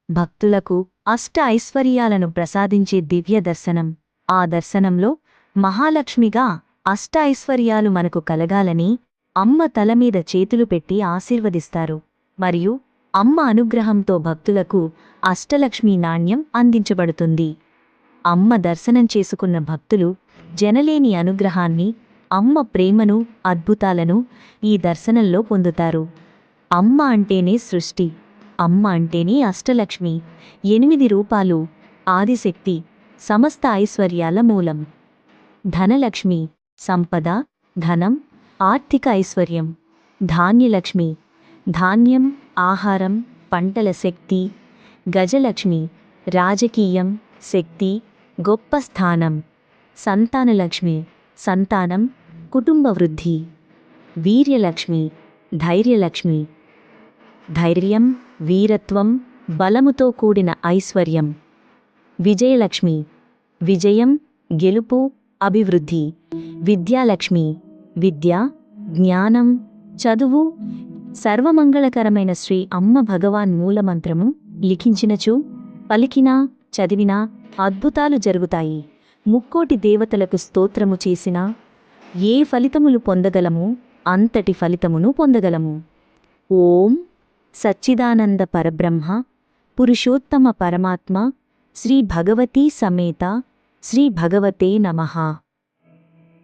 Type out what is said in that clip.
భక్తులకు అష్ట ఐశ్వర్యాలను ప్రసాదించే దివ్య దర్శనం. ఆ దర్శనంలో మహాలక్ష్మిగా అష్ట ఐశ్వర్యాలు మనకు కలగాలని అమ్మ తలమీద చేతులు పెట్టి ఆశీర్వదిస్తారు. మరియు అమ్మ అనుగ్రహంతో భక్తులకు అష్టలక్ష్మీ నాణ్యం అందించబడుతుంది. అమ్మ దర్శనం చేసుకున్న భక్తులు జనలేని అనుగ్రహాన్ని, అమ్మ ప్రేమను, అద్భుతాలను ఈ దర్శనంలో పొందుతారు. అమ్మ అంటేనే సృష్టి, అమ్మ అంటేనే అష్టలక్ష్మి, 8 రూపాలు, ఆదిశక్తి, సమస్త ఐశ్వర్యాల మూలం. ధనలక్ష్మి సంపద, ధనం, ఆర్థిక ఐశ్వర్యం. ధాన్యలక్ష్మి ధాన్యం, ఆహారం, పంటల శక్తి. గజలక్ష్మి రాజకీయం, శక్తి, గొప్ప స్థానం. సంతానలక్ష్మి సంతానం, కుటుంబ వృద్ధి. వీర్యలక్ష్మి ధైర్యలక్ష్మి ధైర్యం, వీరత్వం, బలముతో కూడిన ఐశ్వర్యం. విజయలక్ష్మి విజయం, గెలుపు, అభివృద్ధి. విద్యాలక్ష్మి విద్య, జ్ఞానం, చదువు. సర్వమంగళకరమైన శ్రీ అమ్మ భగవాన్ మూలమంత్రము లిఖించినచు, పలికినా, చదివినా అద్భుతాలు జరుగుతాయి. ముక్కోటి దేవతలకు స్తోత్రము చేసినా ఏ ఫలితములు పొందగలము అంతటి ఫలితమును పొందగలము. ఓం సచ్చిదానంద పరబ్రహ్మ పురుషోత్తమ పరమాత్మ శ్రీ భగవతీ సమేత శ్రీ భగవతే నమః.